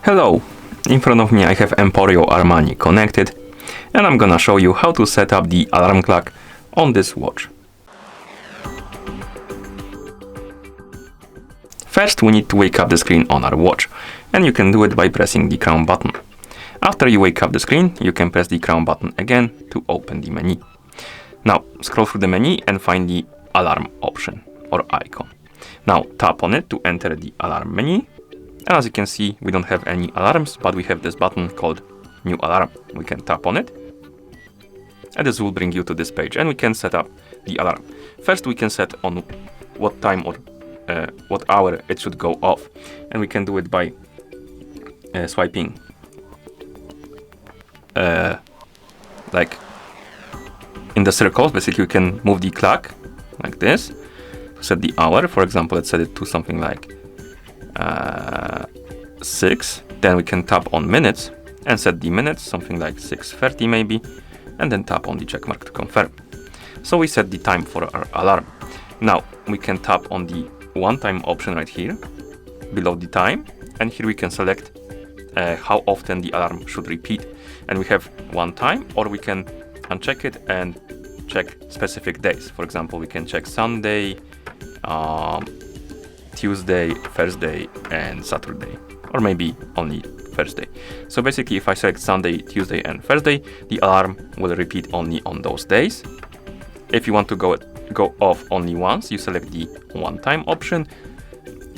Hello! In front of me I have Emporio Armani Connected, and I'm gonna show you how to set up the alarm clock on this watch. First we need to wake up the screen on our watch, and you can do it by pressing the crown button. After you wake up the screen, you can press the crown button again to open the menu. Now scroll through the menu and find the alarm option or icon. Now tap on it to enter the alarm menu. And as you can see, we don't have any alarms, but we have this button called New Alarm. We can tap on it, and this will bring you to this page, and we can set up the alarm. First, we can set on what time or what hour it should go off, and we can do it by swiping like in the circles. Basically, you can move the clock like this to set the hour. For example, let's set it to something like 6. Then we can tap on minutes and set the minutes, something like 6:30 maybe, and then tap on the check mark to confirm. So we set the time for our alarm. Now we can tap on the one time option right here below the time, and here we can select how often the alarm should repeat, and we have one time, or we can uncheck it and check specific days. For example, we can check Sunday, Tuesday, Thursday, and Saturday, or maybe only Thursday. So basically, if I select Sunday, Tuesday, and Thursday, the alarm will repeat only on those days. If you want to go off only once, you select the one time option,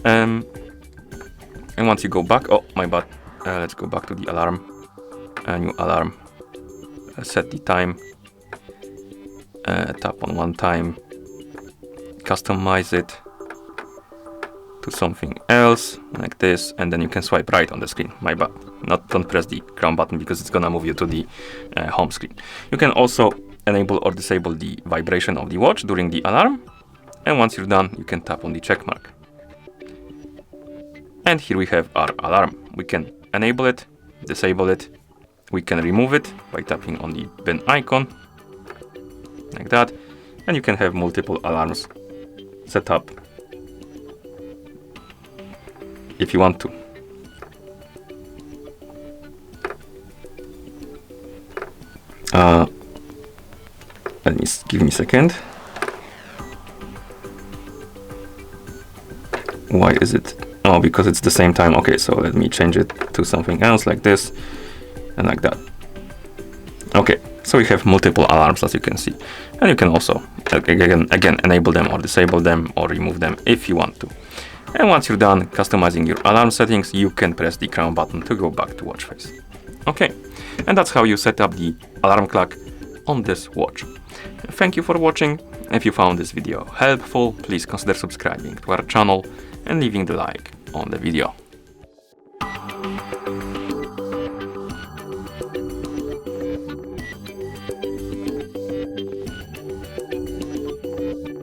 and once you go back, oh my bad, let's go back to the alarm, new alarm, set the time, tap on one time, customize it to something else like this, and then you can swipe right on the screen. My bad, don't press the crown button because it's gonna move you to the home screen. You can also enable or disable the vibration of the watch during the alarm, and once you're done, you can tap on the check mark. And here we have our alarm. We can enable it, disable it, we can remove it by tapping on the bin icon like that, and you can have multiple alarms set up if you want to. Give me a second. Why is it? Oh, because it's the same time. Okay, so let me change it to something else like this and like that. Okay, so we have multiple alarms, as you can see, and you can also again enable them or disable them or remove them if you want to. And once you're done customizing your alarm settings, you can press the crown button to go back to watch face. Okay, and that's how you set up the alarm clock on this watch. Thank you for watching. If you found this video helpful, please consider subscribing to our channel and leaving the like on the video.